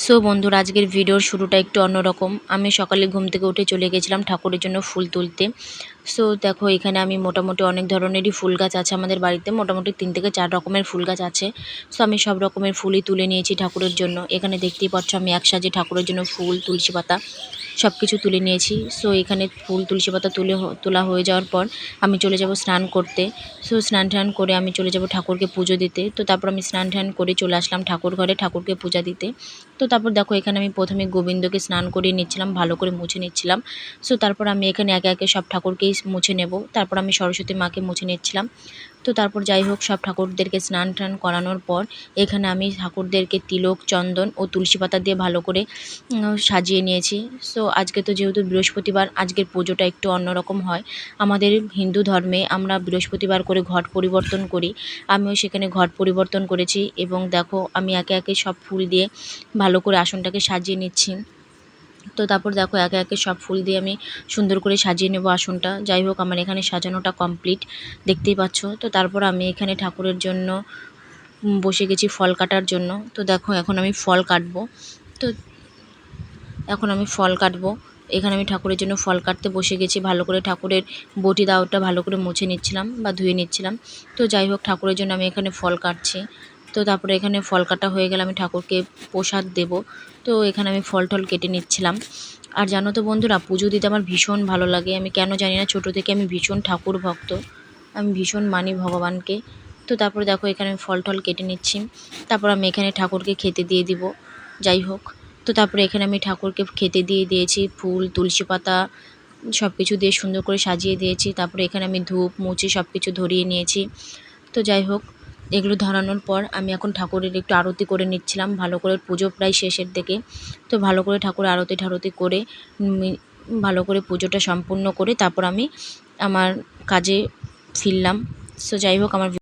So বন্ধুরা, আজকের ভিডিওর শুরুটা একটু অন্যরকম। আমি সকালে ঘুম থেকে উঠে চলে গেছিলাম ঠাকুরের জন্য ফুল তুলতে। সো দেখো, এখানে আমি মোটামুটি অনেক ধরনেরই ফুল গাছ আছে আমাদের বাড়িতে। মোটামুটি 3 থেকে 4 রকমের ফুল গাছ আছে। সো আমি সব রকমের ফুলই তুলে নিয়েছি ঠাকুরের জন্য। এখানে দেখতেই পাচ্ছ আমি একসাথে ঠাকুরের জন্য ফুল, তুলসী পাতা সব কিছু তুলে নিয়েছি। সো এখানে ফুল, তুলসী পাতা তোলা হয়ে যাওয়ার পর আমি চলে যাব স্নান করতে। সো স্নান করে আমি চলে যাব ঠাকুরকে পুজো দিতে। তো তারপর আমি স্নান করে চলে আসলাম ঠাকুর ঘরে ঠাকুরকে পূজা দিতে। তো তারপর দেখো, এখানে আমি প্রথমে গোবিন্দকে স্নান করিয়ে নিচ্ছিলাম, ভালো করে মুছে নিচ্ছিলাম। সো তারপর আমি এখানে একে একে সব ঠাকুরকেই মুছে নেব। তারপর আমি সরস্বতী মাকে মুছে নিচ্ছিলাম। তো তারপর যাই হোক, সব ঠাকুরদেরকে স্নান করানোর পর এখানে আমি ঠাকুরদেরকে তিলক, চন্দন ও তুলসী পাতা দিয়ে ভালো করে সাজিয়ে নিয়েছি। সো আজকে তো যেহেতু বৃহস্পতিবার, আজকের পুজোটা একটু অন্যরকম হয়। আমাদের হিন্দু ধর্মে আমরা বৃহস্পতিবার করে ঘট পরিবর্তন করি। আমিও সেখানে ঘট পরিবর্তন করেছি এবং দেখো, আমি একে একে সব ফুল দিয়ে ভালো করে আসনটাকে সাজিয়ে নিচ্ছি। তো তারপর দেখো, একে একে সব ফুল দিয়ে আমি সুন্দর করে সাজিয়ে নেব আসনটা। যাই হোক, আমার এখানে সাজানোটা কমপ্লিট, দেখতেই পাচ্ছ। তো তারপর আমি এখানে ঠাকুরের জন্য বসে গেছি ফল কাটার জন্য। তো দেখো, এখন আমি ফল কাটবো। তো এখন আমি ফল কাটবো। এখানে আমি ঠাকুরের জন্য ফল কাটতে বসে গেছি। ভালো করে ঠাকুরের বটি দাওটা ভালো করে মুছে নিচ্ছিলাম বা ধুয়ে নিচ্ছিলাম। তো যাই হোক, ঠাকুরের জন্য আমি এখানে ফল কাটছি। তো তারপরে এখানে ফল কাটা হয়ে গেলে আমি ঠাকুরকে প্রসাদ দেব। তো এখানে আমি ফল টল কেটে নিচ্ছিলাম। আর জানো তো বন্ধুরা, পুজো দিতে আমার ভীষণ ভালো লাগে। আমি কেন জানি না, ছোটো থেকে আমি ভীষণ ঠাকুর ভক্ত। আমি ভীষণ মানি ভগবানকে। তো তারপরে দেখো, এখানে আমি ফল টল কেটে নিচ্ছি। তারপর আমি এখানে ঠাকুরকে খেতে দিয়ে দিব। যাই হোক, তো তারপরে এখানে আমি ঠাকুরকে খেতে দিয়ে দিয়েছি। ফুল, তুলসী পাতা সব কিছু দিয়ে সুন্দর করে সাজিয়ে দিয়েছি। তারপরে এখানে আমি ধূপ মুছি সব কিছু ধরিয়ে নিয়েছি। তো যাই হোক, এগুলো ধরানোর পর আমি এখন ঠাকুরের একটু আরতি করে নিচ্ছিলাম। ভালো করে, পুজো প্রায় শেষের দিকে। তো ভালো করে ঠাকুর আরতি করে ভালো করে পুজোটা সম্পূর্ণ করে তারপর আমি আমার কাজে ফিরলাম। সো যাই হোক, আমার